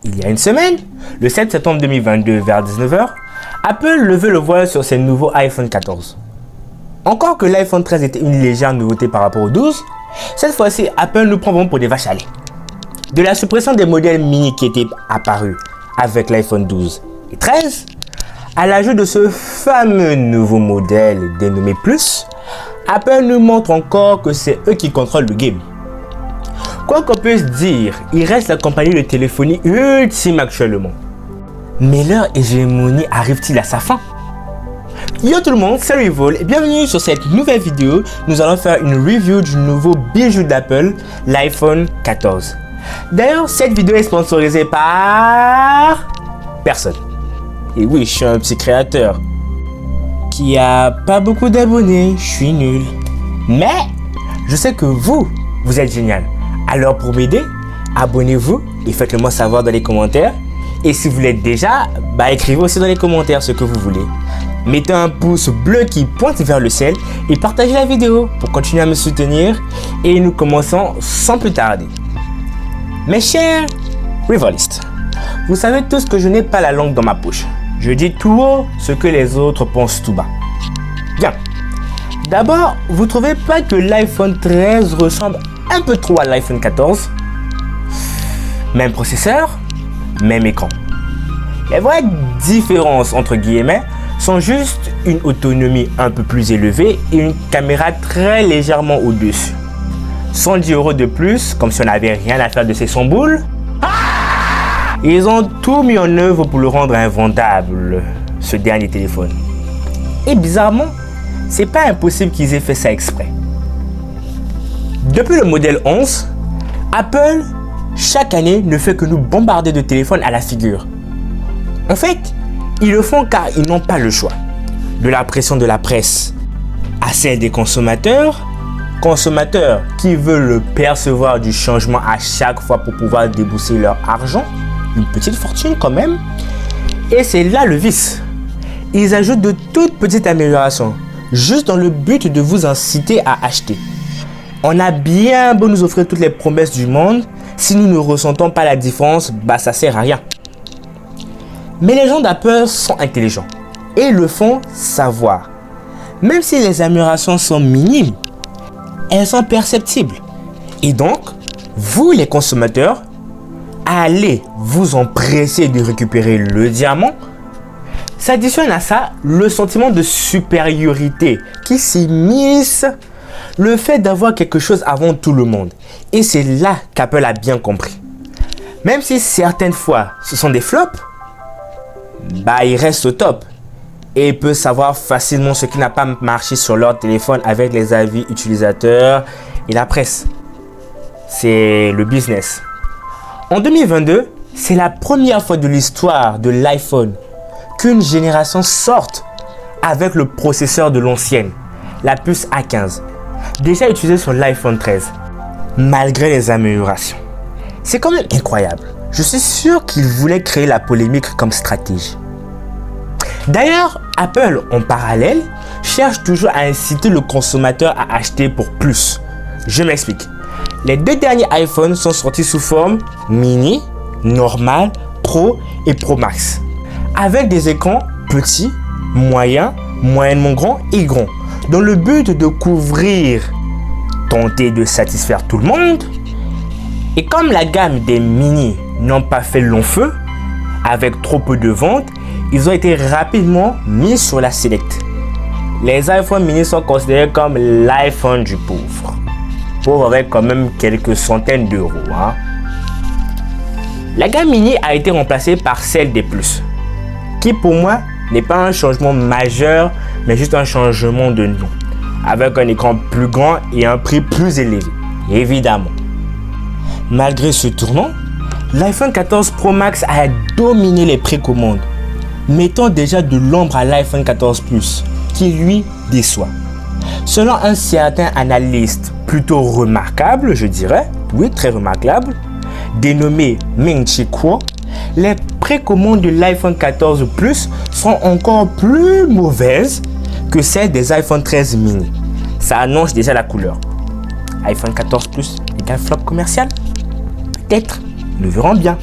Il y a une semaine, le 7 septembre 2022 vers 19h, Apple levait le voile sur ses nouveaux iPhone 14. Encore que l'iPhone 13 était une légère nouveauté par rapport au 12, cette fois-ci, Apple nous prend vraiment pour des vaches à lait. De la suppression des modèles mini qui étaient apparus avec l'iPhone 12 et 13, à l'ajout de ce fameux nouveau modèle dénommé Plus, Apple nous montre encore que c'est eux qui contrôlent le game. Quoi qu'on puisse dire, il reste la compagnie de téléphonie ultime actuellement. Mais leur hégémonie arrive-t-il à sa fin? Yo tout le monde, c'est Revol et bienvenue sur cette nouvelle vidéo. Nous allons faire une review du nouveau bijou d'Apple, l'iPhone 14. D'ailleurs, cette vidéo est sponsorisée par personne. Et oui, je suis un petit créateur qui a pas beaucoup d'abonnés, je suis nul. Mais je sais que vous êtes génial. Alors pour m'aider, abonnez-vous et faites-le moi savoir dans les commentaires. Et si vous l'êtes déjà, écrivez aussi dans les commentaires ce que vous voulez. Mettez un pouce bleu qui pointe vers le ciel et partagez la vidéo pour continuer à me soutenir. Et nous commençons sans plus tarder. Mes chers Revolistes, vous savez tous que je n'ai pas la langue dans ma poche. Je dis tout haut ce que les autres pensent tout bas. Bien. D'abord, vous trouvez pas que l'iPhone 13 ressemble un peu trop à l'iPhone 14? Même processeur, même écran. Les vraies différences entre guillemets sont juste une autonomie un peu plus élevée et une caméra très légèrement au-dessus. 110 € de plus, comme si on n'avait rien à faire de ces samboules. Ils ont tout mis en œuvre pour le rendre invendable, ce dernier téléphone. Et bizarrement, c'est pas impossible qu'ils aient fait ça exprès. Depuis le modèle 11, Apple, chaque année, ne fait que nous bombarder de téléphones à la figure. En fait, ils le font car ils n'ont pas le choix. De la pression de la presse à celle des consommateurs qui veulent percevoir du changement à chaque fois pour pouvoir débourser leur argent, une petite fortune quand même. Et c'est là le vice. Ils ajoutent de toutes petites améliorations, juste dans le but de vous inciter à acheter. On a bien beau nous offrir toutes les promesses du monde, si nous ne ressentons pas la différence, ça sert à rien. Mais les gens d'Apple sont intelligents et le font savoir. Même si les améliorations sont minimes, elles sont perceptibles. Et donc, vous les consommateurs, allez vous empresser de récupérer le diamant. S'additionne à ça le sentiment de supériorité qui s'immisce, le fait d'avoir quelque chose avant tout le monde. Et c'est là qu'Apple a bien compris. Même si certaines fois ce sont des flops, ils restent au top et peuvent savoir facilement ce qui n'a pas marché sur leur téléphone avec les avis utilisateurs et la presse. C'est le business. En 2022, c'est la première fois de l'histoire de l'iPhone qu'une génération sorte avec le processeur de l'ancienne, la puce A15, déjà utilisée sur l'iPhone 13, malgré les améliorations. C'est quand même incroyable. Je suis sûr qu'ils voulaient créer la polémique comme stratégie. D'ailleurs, Apple, en parallèle, cherche toujours à inciter le consommateur à acheter pour plus. Je m'explique. Les deux derniers iPhones sont sortis sous forme mini, normal, pro et pro max. Avec des écrans petits, moyens, moyennement grands et grands. Dans le but de couvrir, tenter de satisfaire tout le monde. Et comme la gamme des mini n'ont pas fait long feu, avec trop peu de ventes, ils ont été rapidement mis sur la Select. Les iPhone mini sont considérés comme l'iPhone du pauvre. Pauvre avec quand même quelques centaines d'euros. La gamme mini a été remplacée par celle des Plus, qui pour moi n'est pas un changement majeur, mais juste un changement de nom, avec un écran plus grand et un prix plus élevé, évidemment. Malgré ce tournant, l'iPhone 14 Pro Max a dominé les précommandes, mettant déjà de l'ombre à l'iPhone 14 Plus, qui lui déçoit. Selon un certain analyste plutôt remarquable, je dirais, oui très remarquable, dénommé Ming-Chi Kuo, les précommandes de l'iPhone 14 Plus sont encore plus mauvaises que celles des iPhone 13 mini. Ça annonce déjà la couleur. iPhone 14 Plus égale flop commercial? Peut-être, nous verrons bien.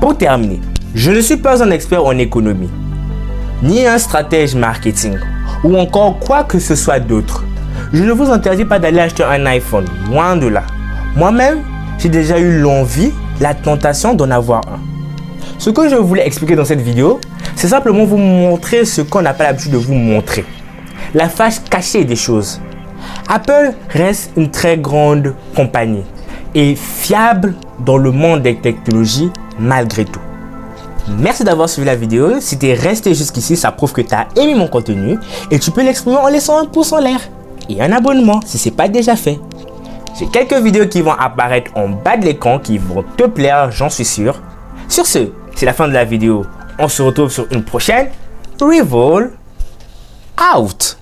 Pour terminer, je ne suis pas un expert en économie, ni un stratège marketing, ou encore quoi que ce soit d'autre. Je ne vous interdis pas d'aller acheter un iPhone, loin de là. Moi-même, j'ai déjà eu l'envie, la tentation d'en avoir un. Ce que je voulais expliquer dans cette vidéo, c'est simplement vous montrer ce qu'on n'a pas l'habitude de vous montrer. La face cachée des choses. Apple reste une très grande compagnie et fiable dans le monde des technologies malgré tout. Merci d'avoir suivi la vidéo. Si tu es resté jusqu'ici, ça prouve que tu as aimé mon contenu et tu peux l'exprimer en laissant un pouce en l'air et un abonnement si ce n'est pas déjà fait. J'ai quelques vidéos qui vont apparaître en bas de l'écran qui vont te plaire, j'en suis sûr. Sur ce, c'est la fin de la vidéo. On se retrouve sur une prochaine. Revol out.